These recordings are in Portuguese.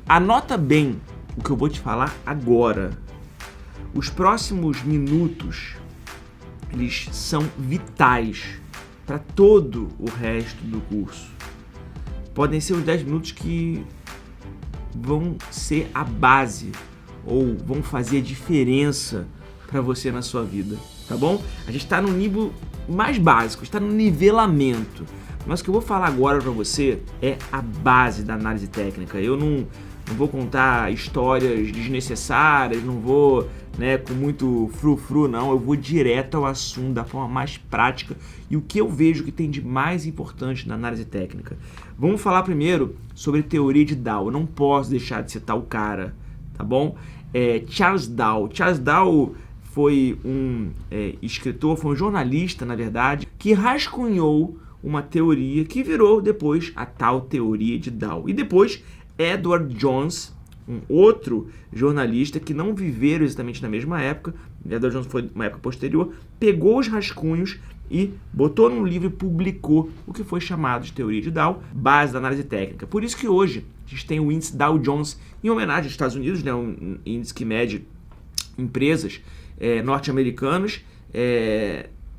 Anota bem o que eu vou te falar agora. Os próximos minutos, eles são vitais para todo o resto do curso. Podem ser os 10 minutos que vão ser a base ou vão fazer a diferença para você na sua vida, tá bom? A gente está no nível mais básico, está no nivelamento. Mas o que eu vou falar agora para você é a base da análise técnica. Eu não vou contar histórias desnecessárias, não vou, com muito frufru, não. Eu vou direto ao assunto, da forma mais prática e o que eu vejo que tem de mais importante na análise técnica. Vamos falar primeiro sobre teoria de Dow. Eu não posso deixar de citar o cara, tá bom? Charles Dow. Charles Dow foi um escritor, foi um jornalista, na verdade, que rascunhou uma teoria que virou depois a tal teoria de Dow. E depois Edward Jones, um outro jornalista que não viveram exatamente na mesma época, Edward Jones foi uma época posterior, pegou os rascunhos e botou num livro e publicou o que foi chamado de teoria de Dow, base da análise técnica. Por isso que hoje a gente tem o índice Dow Jones em homenagem aos Estados Unidos, um índice que mede empresas norte-americanas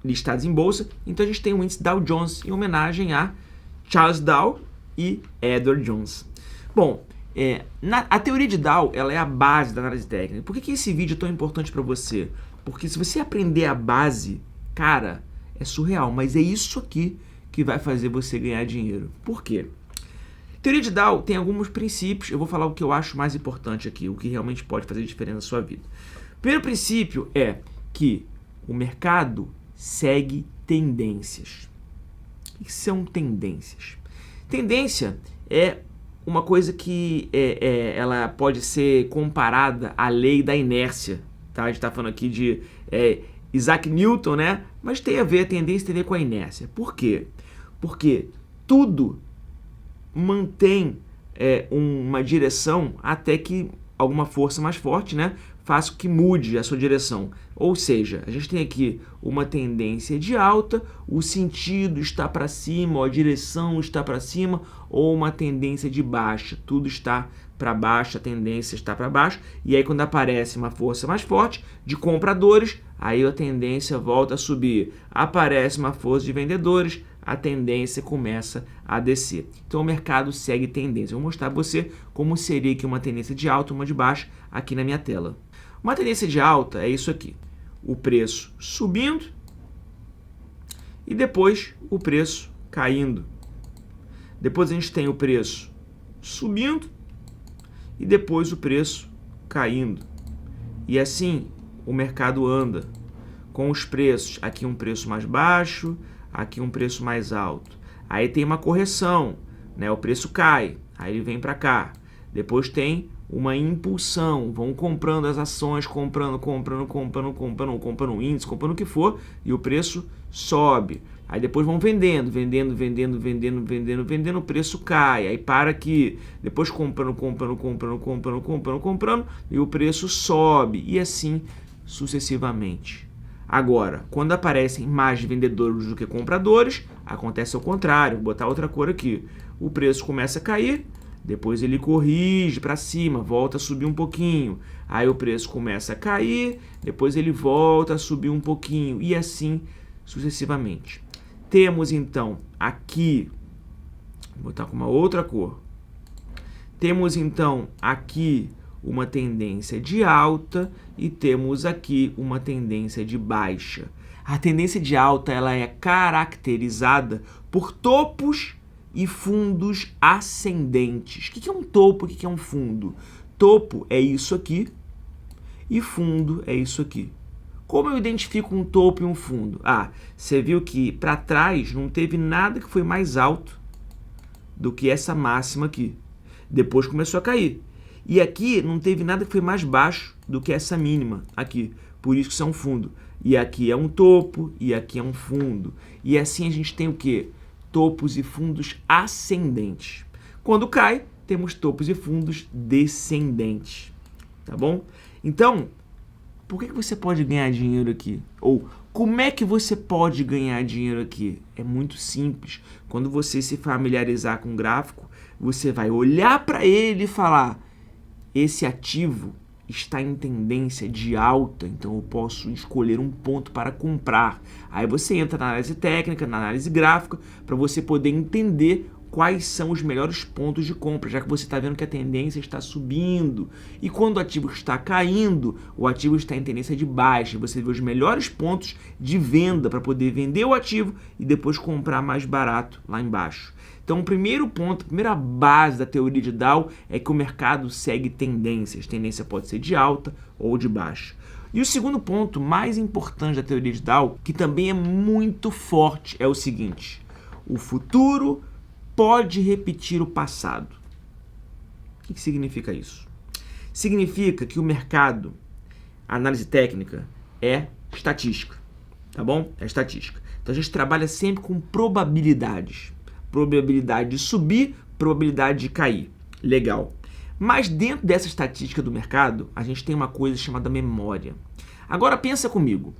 listados em bolsa. Então a gente tem o índice Dow Jones em homenagem a Charles Dow e Edward Jones. Bom, a teoria de Dow, ela é a base da análise técnica. Por que esse vídeo é tão importante para você? Porque se você aprender a base, cara, é surreal, mas é isso aqui que vai fazer você ganhar dinheiro. Por quê? A teoria de Dow tem alguns princípios, eu vou falar o que eu acho mais importante aqui, o que realmente pode fazer diferença na sua vida. O primeiro princípio é que o mercado segue tendências. O que são tendências? Tendência é uma coisa que ela pode ser comparada à lei da inércia. Tá? A gente está falando aqui de Isaac Newton, né? Mas tem a ver, a tendência tem a ver com a inércia. Por quê? Porque tudo mantém uma direção até que alguma força mais forte, né, faça que mude a sua direção. Ou seja, a gente tem aqui uma tendência de alta, o sentido está para cima, ou a direção está para cima, ou uma tendência de baixa, tudo está para baixo, a tendência está para baixo, e aí quando aparece uma força mais forte de compradores, aí a tendência volta a subir. Aparece uma força de vendedores, a tendência começa a descer. Então o mercado segue tendência. Eu vou mostrar para você como seria aqui uma tendência de alta e uma de baixa aqui na minha tela. Uma tendência de alta é isso aqui. O preço subindo e depois o preço caindo. Depois a gente tem o preço subindo e depois o preço caindo. E assim o mercado anda com os preços. Aqui um preço mais baixo, aqui um preço mais alto. Aí tem uma correção, né? O preço cai, aí ele vem para cá. Depois tem uma impulsão, vão comprando as ações, comprando o índice, comprando o que for, e o preço sobe. Aí depois vão vendendo, o preço cai. Aí para aqui, depois comprando, e o preço sobe, e assim sucessivamente. Agora, quando aparecem mais vendedores do que compradores, acontece ao contrário. Vou botar outra cor aqui. O preço começa a cair, depois ele corrige para cima, volta a subir um pouquinho. Aí o preço começa a cair, depois ele volta a subir um pouquinho e assim sucessivamente. Temos então aqui, vou botar com uma outra cor. Temos então aqui uma tendência de alta e temos aqui uma tendência de baixa. A tendência de alta ela é caracterizada por topos e fundos ascendentes. O que é um topo? O que é um fundo? Topo é isso aqui e fundo é isso aqui. Como eu identifico um topo e um fundo? Você viu que para trás não teve nada que foi mais alto do que essa máxima aqui. Depois começou a cair. E aqui não teve nada que foi mais baixo do que essa mínima aqui. Por isso que isso é um fundo. E aqui é um topo e aqui é um fundo. E assim a gente tem o quê? Topos e fundos ascendentes. Quando cai, temos topos e fundos descendentes. Tá bom? Então, por que você pode ganhar dinheiro aqui? Ou como é que você pode ganhar dinheiro aqui? É muito simples. Quando você se familiarizar com o gráfico, você vai olhar para ele e falar: esse ativo está em tendência de alta, então eu posso escolher um ponto para comprar. Aí você entra na análise técnica, na análise gráfica, para você poder entender quais são os melhores pontos de compra, já que você está vendo que a tendência está subindo. E quando o ativo está caindo, o ativo está em tendência de baixa. Você vê os melhores pontos de venda para poder vender o ativo e depois comprar mais barato lá embaixo. Então, o primeiro ponto, a primeira base da teoria de Dow é que o mercado segue tendências. Tendência pode ser de alta ou de baixa. E o segundo ponto mais importante da teoria de Dow, que também é muito forte, é o seguinte: o futuro pode repetir o passado. O que significa isso? Significa que o mercado, a análise técnica, é estatística, tá bom? É estatística. Então a gente trabalha sempre com probabilidades. Probabilidade de subir, probabilidade de cair. Legal. Mas dentro dessa estatística do mercado, a gente tem uma coisa chamada memória. Agora pensa comigo.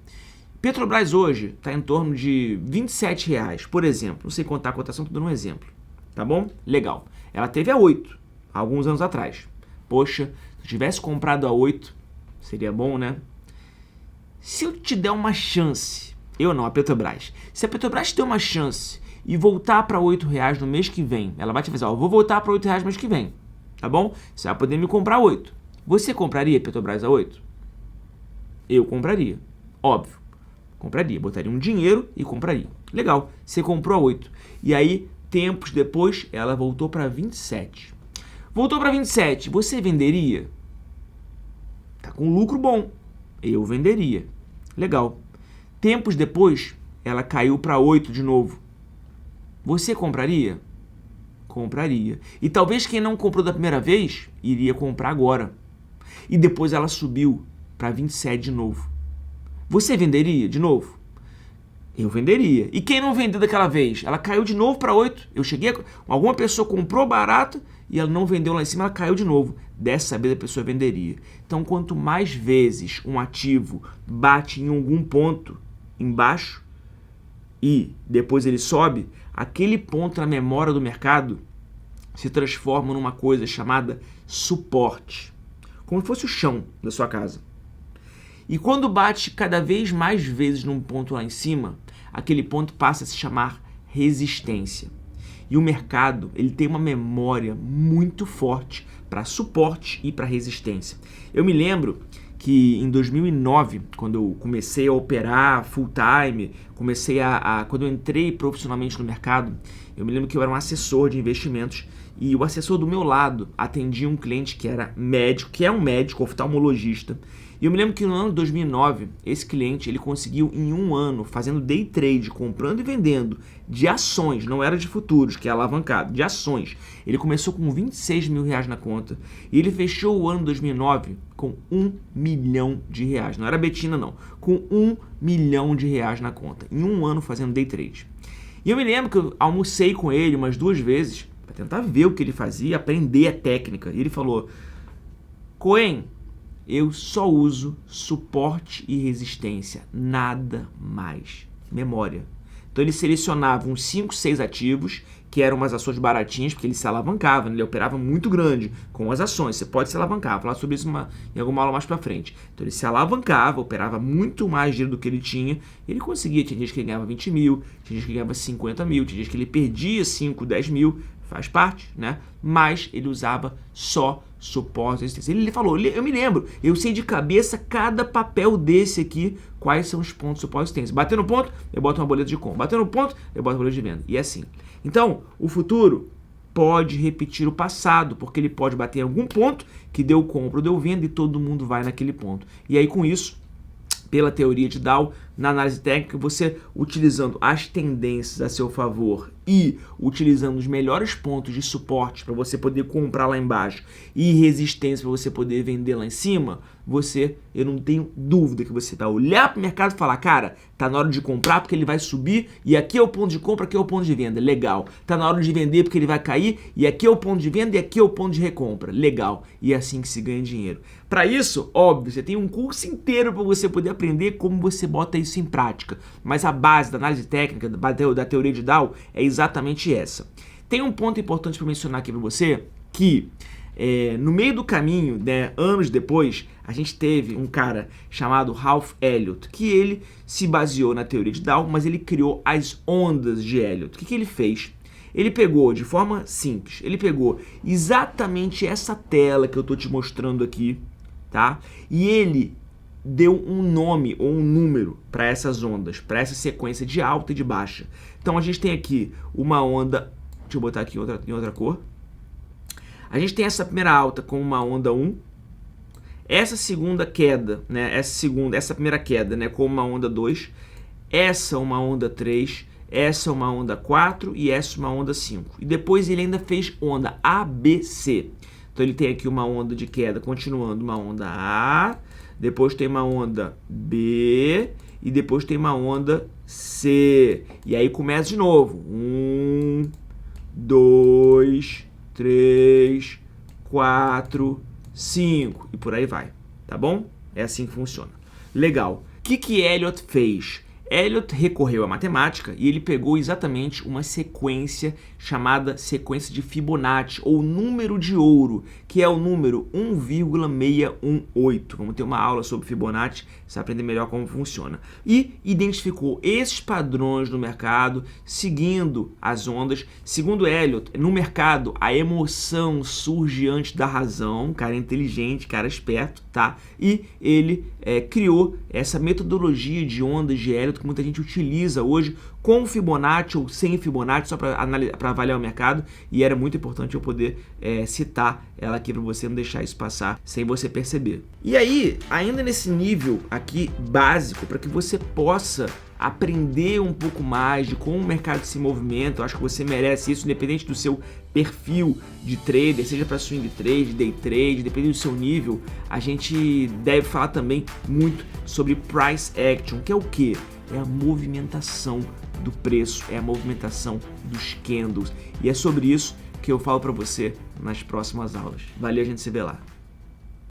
Petrobras hoje está em torno de R$27, por exemplo. Não sei contar a cotação, estou dando um exemplo. Tá bom? Legal. Ela teve a 8, alguns anos atrás. Poxa, se eu tivesse comprado a 8, seria bom, né? Se eu te der uma chance, eu não, a Petrobras. Se a Petrobras te der uma chance e voltar para R$8 no mês que vem, ela vai te avisar, eu vou voltar para R$8 no mês que vem, tá bom? Você vai poder me comprar 8. Você compraria a Petrobras a 8? Eu compraria, óbvio. Compraria, botaria um dinheiro e compraria. Legal, você comprou a 8. E aí, tempos depois, ela voltou para 27. Voltou para 27, você venderia? Tá com lucro bom. Eu venderia. Legal. Tempos depois, ela caiu para 8 de novo. Você compraria? Compraria. E talvez quem não comprou da primeira vez, iria comprar agora. E depois ela subiu para 27 de novo. Você venderia de novo? Eu venderia. E quem não vendeu daquela vez? Ela caiu de novo para 8. Alguma pessoa comprou barato e ela não vendeu lá em cima, ela caiu de novo. Dessa vez a pessoa venderia. Então, quanto mais vezes um ativo bate em algum ponto embaixo e depois ele sobe, aquele ponto na memória do mercado se transforma numa coisa chamada suporte. Como se fosse o chão da sua casa. E quando bate cada vez mais vezes num ponto lá em cima, aquele ponto passa a se chamar resistência. E o mercado, ele tem uma memória muito forte para suporte e para resistência. Eu me lembro que em 2009, quando eu comecei a operar full time, quando eu entrei profissionalmente no mercado, eu me lembro que eu era um assessor de investimentos e o assessor do meu lado atendia um cliente que era médico, que é um médico oftalmologista. E eu me lembro que no ano de 2009, esse cliente ele conseguiu em um ano, fazendo day trade, comprando e vendendo de ações, não era de futuros, que é alavancado, de ações. Ele começou com R$26 mil na conta e ele fechou o ano de 2009 com R$1 milhão. Não era betina não, com R$1 milhão na conta, em um ano fazendo day trade. E eu me lembro que eu almocei com ele umas 2 vezes para tentar ver o que ele fazia, aprender a técnica. E ele falou: Cohen, eu só uso suporte e resistência, nada mais. Memória. Então ele selecionava uns 5, 6 ativos, que eram umas ações baratinhas, porque ele se alavancava, ele operava muito grande com as ações. Você pode se alavancar, vou falar sobre isso em alguma aula mais pra frente. Então ele se alavancava, operava muito mais dinheiro do que ele tinha, ele conseguia, tinha dias que ele ganhava 20 mil, tinha dias que ele ganhava 50 mil, tinha dias que ele perdia 5, 10 mil, faz parte, né? Mas ele usava só suporte e resistência. Ele falou, eu me lembro, eu sei de cabeça cada papel desse aqui, quais são os pontos de suporte e resistência. Bateu no ponto, eu boto uma boleta de compra. Bateu no ponto, eu boto uma boleta de venda. E é assim. Então, o futuro pode repetir o passado, porque ele pode bater em algum ponto que deu compra ou deu venda e todo mundo vai naquele ponto. E aí, com isso, pela teoria de Dow, na análise técnica, você utilizando as tendências a seu favor e utilizando os melhores pontos de suporte para você poder comprar lá embaixo e resistência para você poder vender lá em cima, eu não tenho dúvida que você vai olhar para o mercado e falar, cara, tá na hora de comprar porque ele vai subir e aqui é o ponto de compra, aqui é o ponto de venda, legal. Tá na hora de vender porque ele vai cair e aqui é o ponto de venda e aqui é o ponto de recompra, legal. E é assim que se ganha dinheiro. Para isso, óbvio, você tem um curso inteiro para você poder aprender como você bota isso em prática. Mas a base da análise técnica, da teoria de Dow, é exatamente essa. Tem um ponto importante para mencionar aqui para você, que No meio do caminho, né, anos depois, a gente teve um cara chamado Ralph Elliott, que ele se baseou na teoria de Down, mas ele criou as ondas de Elliott. O que ele fez? Ele pegou, de forma simples, ele pegou exatamente essa tela que eu estou te mostrando aqui, tá? E ele deu um nome ou um número para essas ondas, para essa sequência de alta e de baixa. Então a gente tem aqui uma onda, deixa eu botar aqui em outra cor. A gente tem essa primeira alta com uma onda 1, essa segunda queda, né, essa primeira queda, né, com uma onda 2, essa uma onda 3, essa uma onda 4 e essa uma onda 5. E depois ele ainda fez onda ABC. Então ele tem aqui uma onda de queda, continuando uma onda A, depois tem uma onda B e depois tem uma onda C. E aí começa de novo. 1, 2, 3, 4, 5 e por aí vai, tá bom? É assim que funciona. Legal. O que Elliott fez? Elliott recorreu à matemática e ele pegou exatamente uma sequência chamada sequência de Fibonacci, ou número de ouro, que é o número 1,618. Vamos ter uma aula sobre Fibonacci, você vai aprender melhor como funciona. E identificou esses padrões no mercado, seguindo as ondas. Segundo Elliott, no mercado, a emoção surge antes da razão, cara inteligente, cara esperto, tá? E ele criou essa metodologia de ondas de Elliott que muita gente utiliza hoje, com Fibonacci ou sem Fibonacci, só para avaliar o mercado, e era muito importante eu poder citar ela aqui para você não deixar isso passar sem você perceber. E aí, ainda nesse nível aqui básico, para que você possa aprender um pouco mais de como o mercado se movimenta, eu acho que você merece isso, independente do seu perfil de trader, seja para swing trade, day trade, dependendo do seu nível, a gente deve falar também muito sobre price action, que é o quê? É a movimentação do preço, é a movimentação dos candles. E é sobre isso que eu falo para você nas próximas aulas. Valeu, a gente se vê lá.